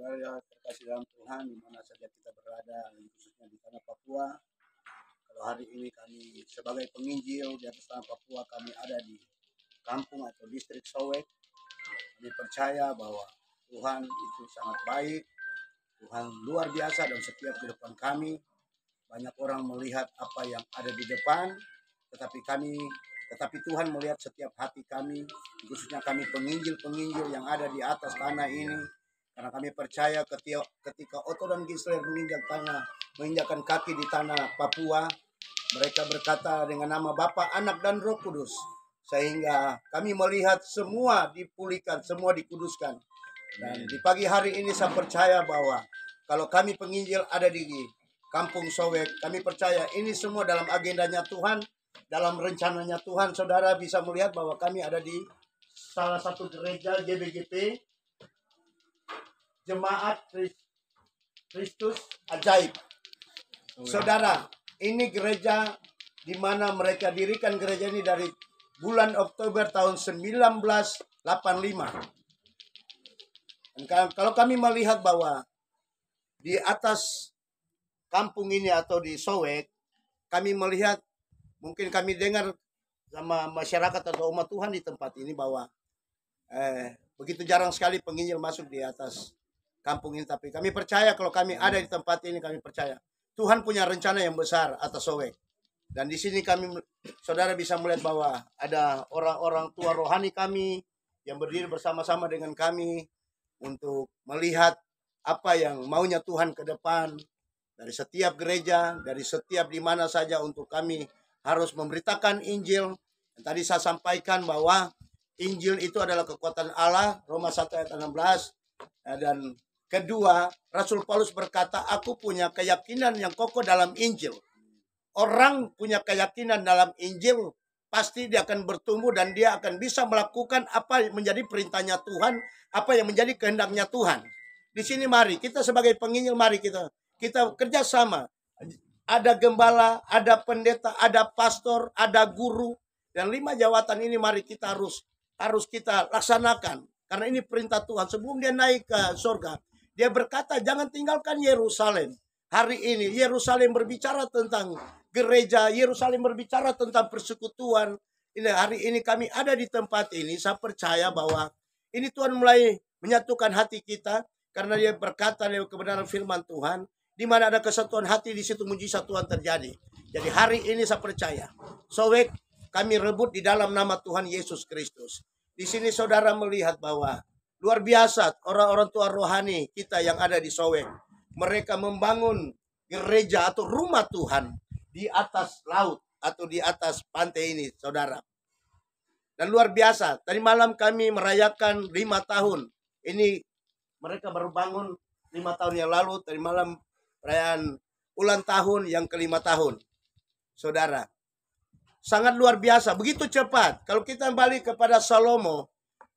saudara terkasih dalam Tuhan, di mana saja kita berada, khususnya di tanah Papua. Kalau hari ini kami sebagai penginjil di atas tanah Papua, kami ada di kampung atau distrik Sowek. Kami percaya bahwa Tuhan itu sangat baik, Tuhan luar biasa dalam setiap kehidupan kami. Banyak orang melihat apa yang ada di depan, tetapi Tuhan melihat setiap hati kami, khususnya kami penginjil-penginjil yang ada di atas tanah ini. Karena kami percaya ketika Otto dan Gisler menginjakkan kaki di tanah Papua, mereka berkata dengan nama Bapa, Anak, dan Roh Kudus. Sehingga kami melihat semua dipulihkan, semua dikuduskan. Dan di pagi hari ini saya percaya bahwa kalau kami penginjil ada di Kampung Sowek, kami percaya ini semua dalam agendanya Tuhan, dalam rencananya Tuhan. Saudara bisa melihat bahwa kami ada di salah satu gereja GBGP, Jemaat Kristus Ajaib. Saudara, ini gereja di mana mereka dirikan gereja ini dari bulan Oktober tahun 1985. Dan kalau kami melihat bahwa di atas kampung ini atau di Sowek, kami melihat, mungkin kami dengar sama masyarakat atau umat Tuhan di tempat ini bahwa begitu jarang sekali penginjil masuk di atas kampung ini. Tapi kami percaya kalau kami ada di tempat ini, kami percaya Tuhan punya rencana yang besar atas Sowek. Dan di sini kami, saudara bisa melihat bahwa ada orang-orang tua rohani kami yang berdiri bersama-sama dengan kami untuk melihat apa yang maunya Tuhan ke depan dari setiap gereja, dari setiap di mana saja untuk kami harus memberitakan Injil. Dan tadi saya sampaikan bahwa Injil itu adalah kekuatan Allah, Roma 1 ayat 16. Dan kedua, Rasul Paulus berkata, aku punya keyakinan yang kokoh dalam Injil. Orang punya keyakinan dalam Injil, pasti dia akan bertumbuh dan dia akan bisa melakukan apa yang menjadi perintahnya Tuhan, apa yang menjadi kehendaknya Tuhan. Di sini mari, kita sebagai penginjil, mari kita kerjasama. Ada gembala, ada pendeta, ada pastor, ada guru. Dan 5 jawatan ini mari kita harus kita laksanakan. Karena ini perintah Tuhan. Sebelum dia naik ke surga, dia berkata, jangan tinggalkan Yerusalem. Hari ini Yerusalem berbicara tentang gereja, Yerusalem berbicara tentang persekutuan. Hari ini kami ada di tempat ini, saya percaya bahwa ini Tuhan mulai menyatukan hati kita. Karena dia berkata lewat kebenaran firman Tuhan, di mana ada kesatuan hati, di situ mujizat Tuhan terjadi. Jadi hari ini saya percaya, Sowek kami rebut di dalam nama Tuhan Yesus Kristus. Di sini saudara melihat bahwa luar biasa orang-orang tua rohani kita yang ada di Sowek. Mereka membangun gereja atau rumah Tuhan di atas laut atau di atas pantai ini, saudara. Dan luar biasa, tadi malam kami merayakan 5 tahun. Ini mereka baru bangun 5 tahun yang lalu, tadi malam perayaan ulang tahun yang ke-5 tahun. Saudara, sangat luar biasa, begitu cepat. Kalau kita balik kepada Salomo,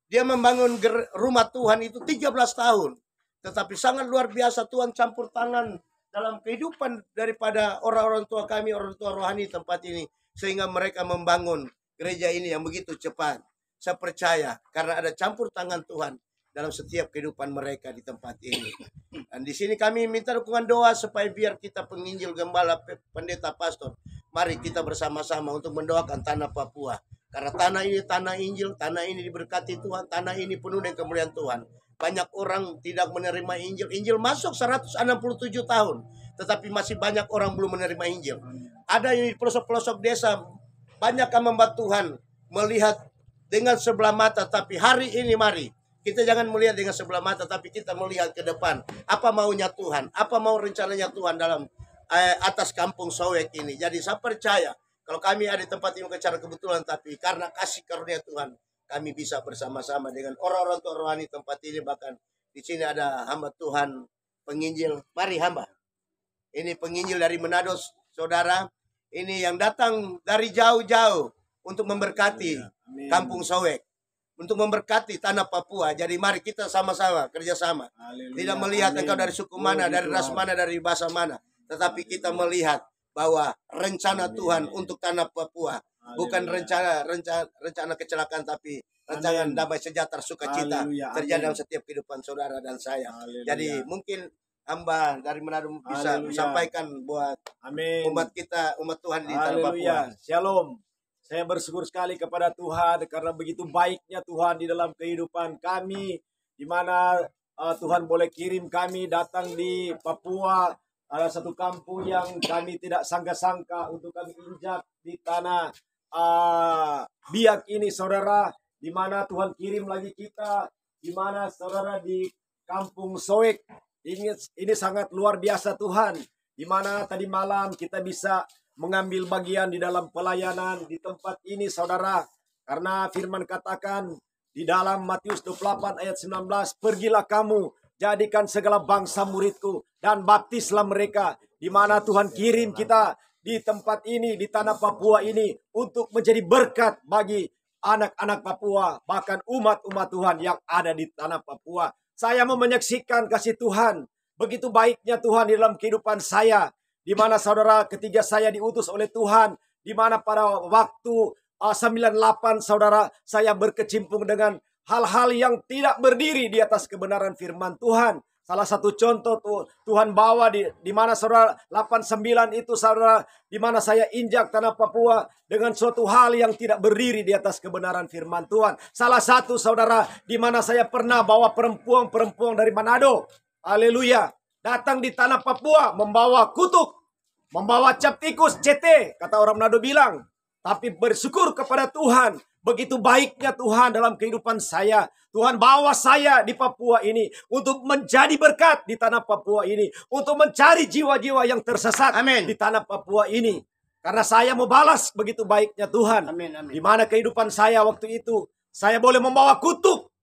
dia membangun rumah Tuhan itu 13 tahun. Tetapi sangat luar biasa Tuhan campur tangan dalam kehidupan daripada orang-orang tua kami, orang tua rohani tempat ini. Sehingga mereka membangun gereja ini yang begitu cepat. Saya percaya karena ada campur tangan Tuhan dalam setiap kehidupan mereka di tempat ini. Dan di sini kami minta dukungan doa supaya biar kita penginjil, gembala, pendeta, pastor, mari kita bersama-sama untuk mendoakan tanah Papua. Karena tanah ini tanah Injil, tanah ini diberkati Tuhan, tanah ini penuh dengan kemuliaan Tuhan. Banyak orang tidak menerima Injil. Injil masuk 167 tahun, tetapi masih banyak orang belum menerima Injil. Ada yang di pelosok-pelosok desa, banyak yang membantu Tuhan melihat dengan sebelah mata, tapi hari ini mari kita jangan melihat dengan sebelah mata, tapi kita melihat ke depan. Apa maunya Tuhan? Apa mau rencananya Tuhan dalam atas kampung Sowek ini? Jadi saya percaya kalau kami ada di tempat ini secara kebetulan, tapi karena kasih karunia Tuhan, kami bisa bersama-sama dengan orang-orang tua rohani tempat ini. Bahkan di sini ada hamba Tuhan penginjil. Mari hamba. Ini penginjil dari Manado, saudara. Ini yang datang dari jauh-jauh untuk memberkati kampung Sowek, untuk memberkati tanah Papua. Jadi mari kita sama-sama kerjasama. Tidak melihat engkau dari suku mana, dari ras mana, dari bahasa mana, tetapi kita melihat bahwa rencana Tuhan untuk tanah Papua bukan rencana kecelakaan, tapi rancangan Amin. damai sejahtera sukacita Haleluya. terjadi Amin. dalam setiap kehidupan saudara dan saya. Haleluya. Jadi mungkin hamba dari Manado bisa Haleluya. sampaikan buat Amin. umat kita, umat Tuhan di tanah Papua. Haleluya. Shalom. Saya bersyukur sekali kepada Tuhan karena begitu baiknya Tuhan di dalam kehidupan kami, di mana Tuhan boleh kirim kami datang di Papua, ada satu kampung yang kami tidak sangka-sangka untuk kami injak di tanah Biak ini, saudara, di mana Tuhan kirim lagi kita, di mana saudara di kampung Soek. Ini sangat luar biasa Tuhan, di mana tadi malam kita bisa mengambil bagian di dalam pelayanan di tempat ini, saudara. Karena firman katakan di dalam Matius 28 ayat 19, pergilah kamu, jadikan segala bangsa muridku, dan baptislah mereka. Di mana Tuhan kirim kita di tempat ini, di tanah Papua ini, untuk menjadi berkat bagi anak-anak Papua, bahkan umat-umat Tuhan yang ada di tanah Papua. Saya mau menyaksikan kasih Tuhan, begitu baiknya Tuhan di dalam kehidupan saya, di mana saudara ketika saya diutus oleh Tuhan, di mana pada waktu 98 saudara saya berkecimpung dengan hal-hal yang tidak berdiri di atas kebenaran firman Tuhan. Salah satu contoh Tuhan bawa di mana saudara 89 itu saudara, di mana saya injak tanah Papua dengan suatu hal yang tidak berdiri di atas kebenaran firman Tuhan. Salah satu saudara, di mana saya pernah bawa perempuan dari Manado, haleluya, datang di tanah Papua membawa kutuk, membawa cap tikus, CT, kata orang Manado bilang. Tapi bersyukur kepada Tuhan, begitu baiknya Tuhan dalam kehidupan saya. Tuhan bawa saya di Papua ini untuk menjadi berkat di tanah Papua ini, untuk mencari jiwa-jiwa yang tersesat. Amin. Di tanah Papua ini. Karena saya mau balas begitu baiknya Tuhan. Amin, amin. Di mana kehidupan saya waktu itu, saya boleh membawa kutuk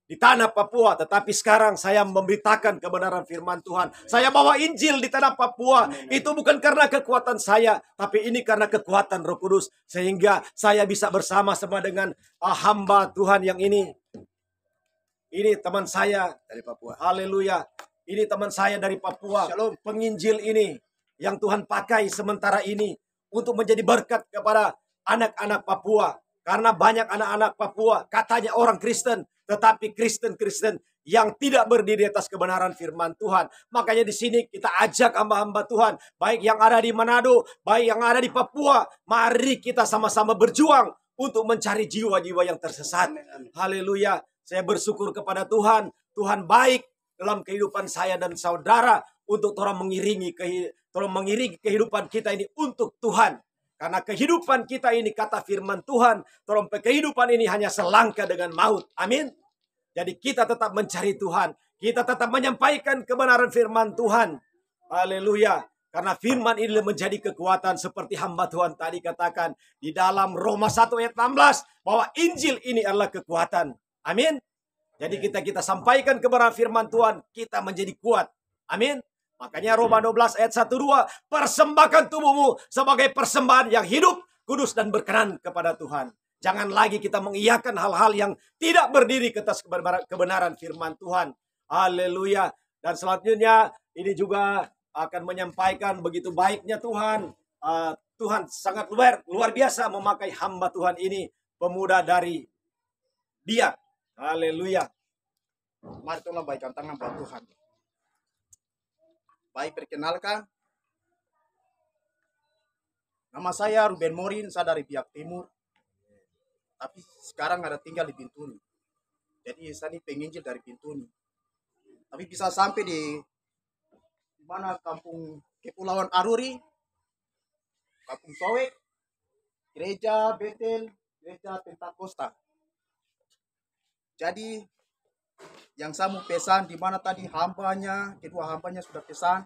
di tanah Papua, tetapi sekarang saya memberitakan kebenaran firman Tuhan. Saya bawa Injil di tanah Papua. Itu bukan karena kekuatan saya, tapi ini karena kekuatan Roh Kudus, sehingga saya bisa bersama-sama dengan hamba Tuhan yang ini. Ini teman saya Dari Papua. Haleluya. Ini teman saya dari Papua. Shalom. Penginjil ini yang Tuhan pakai sementara ini untuk menjadi berkat kepada anak-anak Papua. Karena banyak anak-anak Papua katanya orang Kristen, tetapi Kristen-Kristen yang tidak berdiri atas kebenaran firman Tuhan. Makanya di sini kita ajak hamba-hamba Tuhan, baik yang ada di Manado, baik yang ada di Papua, mari kita sama-sama berjuang untuk mencari jiwa-jiwa yang tersesat. Haleluya. Saya bersyukur kepada Tuhan. Tuhan baik dalam kehidupan saya dan saudara untuk orang mengiringi kehidupan kita ini untuk Tuhan. Karena kehidupan kita ini, kata firman Tuhan, kehidupan ini hanya selangkah dengan maut. Amin. Jadi kita tetap mencari Tuhan. Kita tetap menyampaikan kebenaran firman Tuhan. Haleluya. Karena firman ini menjadi kekuatan seperti hamba Tuhan tadi katakan di dalam Roma 1 ayat 16 bahwa Injil ini adalah kekuatan. Amin. Jadi kita sampaikan kebenaran firman Tuhan, kita menjadi kuat. Amin. Makanya Roma 12 ayat 1-2, persembahkan tubuhmu sebagai persembahan yang hidup, kudus dan berkenan kepada Tuhan. Jangan lagi kita mengiyakan hal-hal yang tidak berdiri ke atas kebenaran firman Tuhan. Haleluya. Dan selanjutnya ini juga akan menyampaikan begitu baiknya Tuhan. Tuhan sangat luar biasa memakai hamba Tuhan ini, pemuda dari Biak. Haleluya. Mari tolong baikkan tangan buat Tuhan. Baik, perkenalkan. Nama saya Ruben Morin, saya dari Biak Timur. Tapi sekarang ada tinggal di Bintuni. Jadi saya ini penginjil dari Bintuni. Tapi bisa sampai di mana kampung Kepulauan Aruri, kampung Sowe, gereja Betel, gereja Pentakosta. Jadi yang saya mau pesan di mana tadi kedua hambanya sudah pesan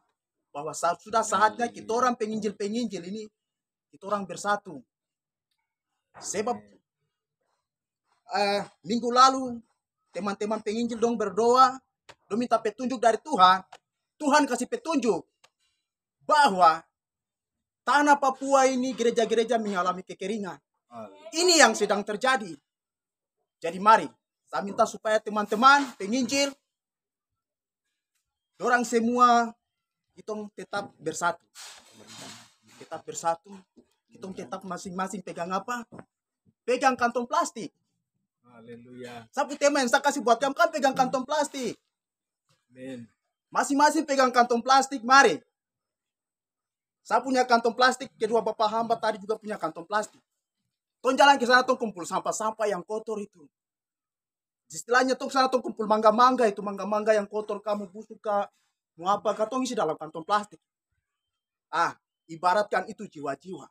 bahwa sudah saatnya kita orang penginjil-penginjil ini kita orang bersatu. Sebab minggu lalu teman-teman penginjil dong berdoa, dong minta petunjuk dari Tuhan. Tuhan kasih petunjuk bahwa tanah Papua ini gereja-gereja mengalami kekeringan. Ini yang sedang terjadi. Jadi mari saya minta supaya teman-teman penginjil, dorang semua kita tetap bersatu. Tetap bersatu. Kita tetap masing-masing pegang apa? Pegang kantong plastik. Haleluya. Sapu tema yang saya kasih buat kamu kan pegang kantong plastik. Amin. Masing-masing pegang kantong plastik, mari. Saya punya kantong plastik, kedua bapak hamba tadi juga punya kantong plastik. Tong jalan ke sana, tong kumpul sampah-sampah yang kotor itu. Istilahnya tong sana tong kumpul mangga-mangga itu, mangga-mangga yang kotor kamu busuk kah, mau apa kah, tong isi dalam kantong plastik. Ibaratkan itu jiwa-jiwa.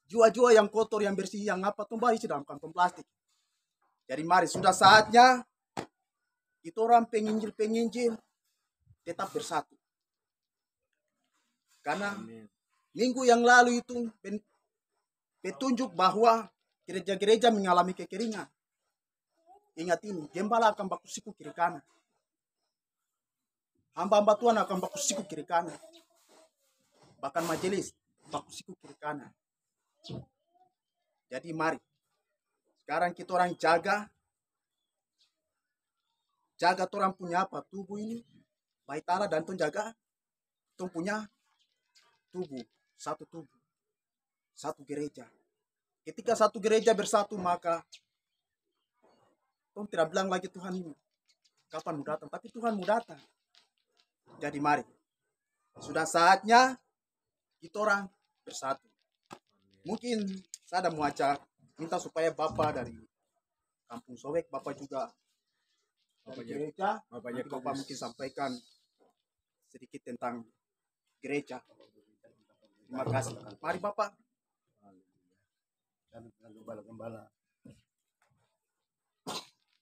Jiwa-jiwa yang kotor, yang bersih, yang apa, tong isi dalam kantong plastik. Jadi mari, sudah saatnya itu orang penginjil-penginjil tetap bersatu. Karena minggu yang lalu itu petunjuk bahwa gereja-gereja mengalami kekeringan. Ingat ini, gembala akan baku siku kiri kanan. Hamba-hamba Tuhan akan baku siku kiri kanan. Bahkan majelis baku siku kiri kanan. Jadi mari, sekarang kita orang jaga orang punya apa? Tubuh ini. Bait Allah dan tong jaga tong punya tubuh. Satu tubuh. Satu gereja. Ketika satu gereja bersatu, maka tong tidak bilang lagi Tuhan kapan mau datang. Tapi Tuhan mau datang. Jadi mari. Sudah saatnya kita orang bersatu. Mungkin saya ada mau ajak minta supaya Bapak dari Kampung Sowek, Bapak juga dari gereja, Bapak mungkin sampaikan sedikit tentang gereja. Terima kasih. Mari Bapak. Gembala-gembala.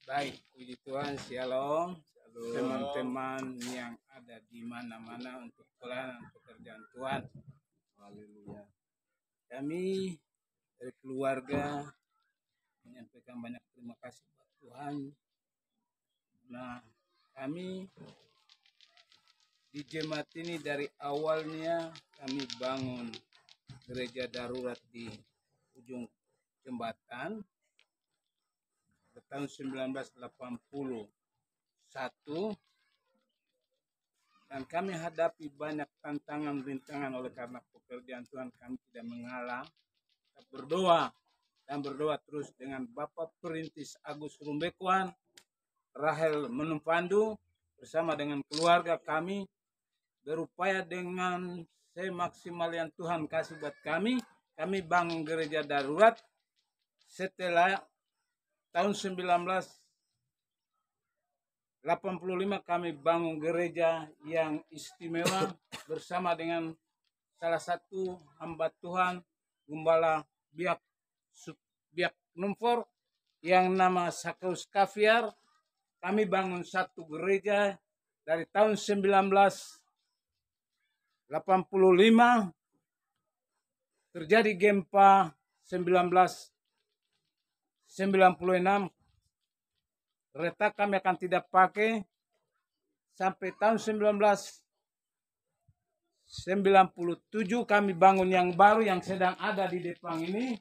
Baik, puji Tuhan, shalom. Teman-teman yang ada di mana-mana untuk pelayanan pekerjaan Tuhan. Haleluya. Kami dari keluarga menyampaikan banyak terima kasih buat Tuhan. Nah, kami di jemaat ini dari awalnya kami bangun gereja darurat di ujung jembatan tahun 1981, dan kami hadapi banyak tantangan rintangan oleh karena pekerjaan Tuhan kami tidak mengalah. Kita berdoa terus dengan Bapak Perintis Agus Rumbekuan, Rahel Menumpandu bersama dengan keluarga kami berupaya dengan semaksimal yang Tuhan kasih buat kami. Kami bangun gereja darurat. Setelah tahun 1985 kami bangun gereja yang istimewa bersama dengan salah satu hamba Tuhan, Gembala Biak Numfor yang nama Sakeus Kaviar. Kami bangun satu gereja dari tahun 1985, terjadi gempa 1996, retak kami akan tidak pakai sampai tahun 1997 kami bangun yang baru yang sedang ada di depan ini.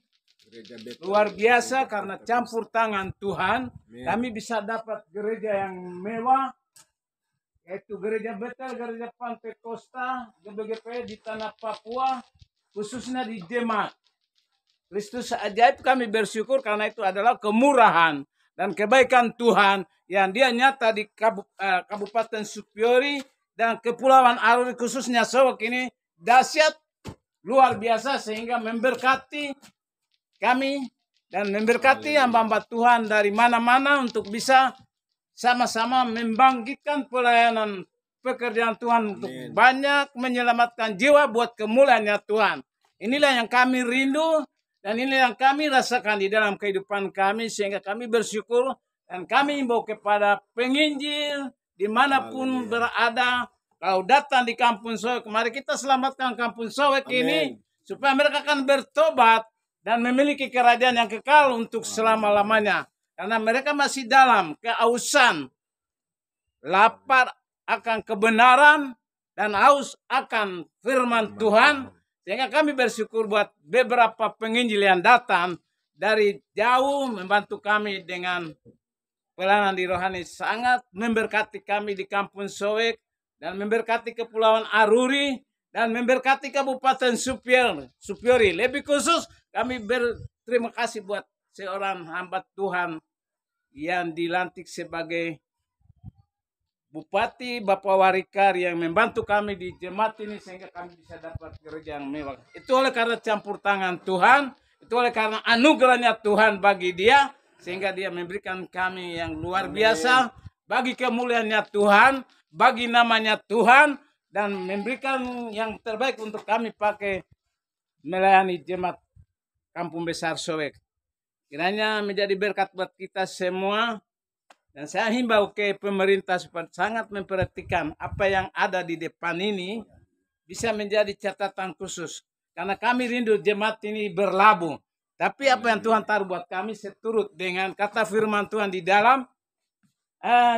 Luar biasa karena campur tangan Tuhan. Kami bisa dapat gereja yang mewah, yaitu gereja Betel, gereja Pantekosta, GBGP di tanah Papua, khususnya di Jemaat Kristus Ajaib. Kami bersyukur karena itu adalah kemurahan dan kebaikan Tuhan yang dia nyata di Kabupaten Supiori dan Kepulauan Aruri, khususnya Sowek ini dahsyat luar biasa, sehingga memberkati kami dan memberkati hamba-hamba Tuhan dari mana-mana untuk bisa sama-sama membangkitkan pelayanan pekerjaan Tuhan untuk banyak menyelamatkan jiwa buat kemuliaannya Tuhan. Inilah yang kami rindu dan inilah yang kami rasakan di dalam kehidupan kami, sehingga kami bersyukur dan kami imbau kepada penginjil dimanapun berada, kalau datang di Kampung Sowek, mari kita selamatkan Kampung Sowek ini supaya mereka akan bertobat dan memiliki kerajaan yang kekal untuk selama-lamanya. Karena mereka masih dalam kehausan, lapar akan kebenaran dan haus akan firman Tuhan. Sehingga kami bersyukur buat beberapa penginjil yang datang dari jauh membantu kami dengan pelayanan di rohani, sangat memberkati kami di Kampung Sowek dan memberkati Kepulauan Aruri dan memberkati Kabupaten Supiori. Lebih khusus kami berterima kasih buat seorang hamba Tuhan yang dilantik sebagai Bupati Bapak Warikar yang membantu kami di jemaat ini sehingga kami bisa dapat gereja yang mewah. Itu oleh karena campur tangan Tuhan, itu oleh karena anugerahnya Tuhan bagi dia, sehingga dia memberikan kami yang luar biasa bagi kemuliaannya Tuhan, bagi namanya Tuhan, dan memberikan yang terbaik untuk kami pakai melayani jemaat Kampung Besar Soweck. Kiranya menjadi berkat buat kita semua. Dan saya himbau ke pemerintah supaya sangat memperhatikan apa yang ada di depan ini bisa menjadi catatan khusus. Karena kami rindu jemaat ini berlabuh. Tapi apa yang Tuhan taruh buat kami seturut dengan kata firman Tuhan di dalam 1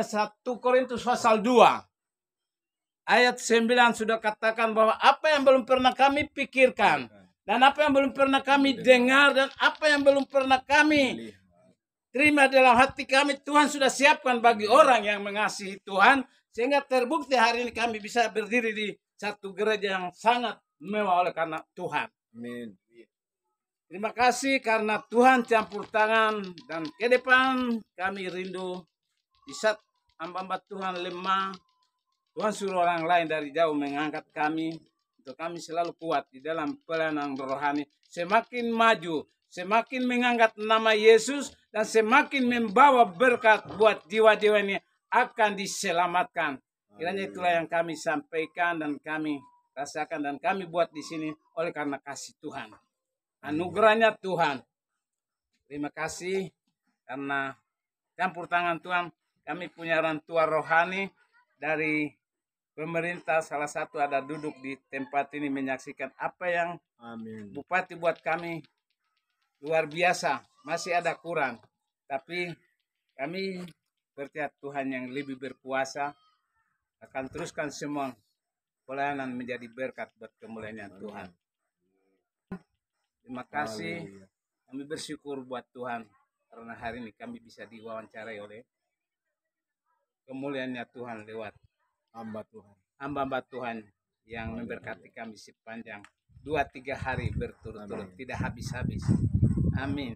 Korintus pasal 2. Ayat 9 sudah katakan bahwa apa yang belum pernah kami pikirkan. Dan apa yang belum pernah kami dengar. Dan apa yang belum pernah kami terima dalam hati kami, Tuhan sudah siapkan bagi orang yang mengasihi Tuhan. Sehingga terbukti hari ini kami bisa berdiri di satu gereja yang sangat mewah oleh karena Tuhan. Amin. Terima kasih karena Tuhan campur tangan. Dan ke depan kami rindu di saat hamba-hamba Tuhan lemah. Tuhan suruh orang lain dari jauh mengangkat kami. Untuk kami selalu kuat di dalam pelayanan rohani. Semakin maju, semakin mengangkat nama Yesus. Dan semakin membawa berkat buat jiwa-jiwa ini akan diselamatkan. Kiranya itulah yang kami sampaikan dan kami rasakan dan kami buat di sini oleh karena kasih Tuhan. Anugerahnya Tuhan. Terima kasih karena campur tangan Tuhan. Kami punya orang tua rohani dari pemerintah. Salah satu ada duduk di tempat ini menyaksikan apa yang Bupati buat kami. Luar biasa, masih ada kurang. Tapi kami percaya Tuhan yang lebih berkuasa akan teruskan semua pelayanan menjadi berkat buat kemuliaan Tuhan. Terima kasih. Kami bersyukur buat Tuhan karena hari ini kami bisa diwawancarai oleh kemuliaan Tuhan lewat hamba-hamba Tuhan yang memberkati kami sepanjang 2-3 hari berturut-turut, tidak habis-habis. Amin.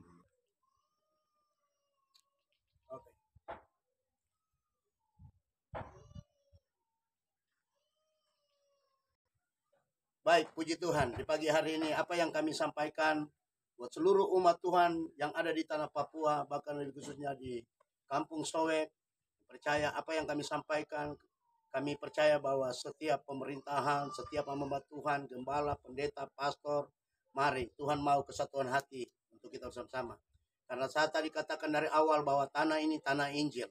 Baik, puji Tuhan. Di pagi hari ini apa yang kami sampaikan buat seluruh umat Tuhan yang ada di tanah Papua, bahkan khususnya di Kampung Soweck, percaya apa yang kami sampaikan. Kami percaya bahwa setiap pemerintahan, setiap hamba Tuhan, gembala, pendeta, pastor, mari Tuhan mau kesatuan hati untuk kita bersama-sama. Karena saya tadi katakan dari awal bahwa tanah ini tanah Injil,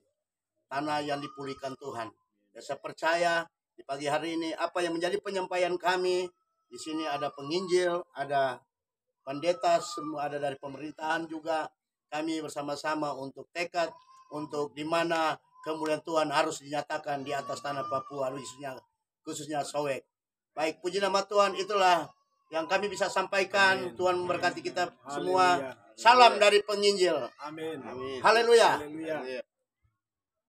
tanah yang dipulihkan Tuhan. Dan saya percaya di pagi hari ini apa yang menjadi penyampaian kami, di sini ada penginjil, ada pendeta, semua ada dari pemerintahan juga. Kami bersama-sama untuk tekad, untuk di mana kemuliaan Tuhan harus dinyatakan di atas tanah Papua, khususnya Soweck. Baik, puji nama Tuhan, itulah yang kami bisa sampaikan. Amin. Tuhan memberkati kita semua. Salam dari penginjil. Amin. Haleluya.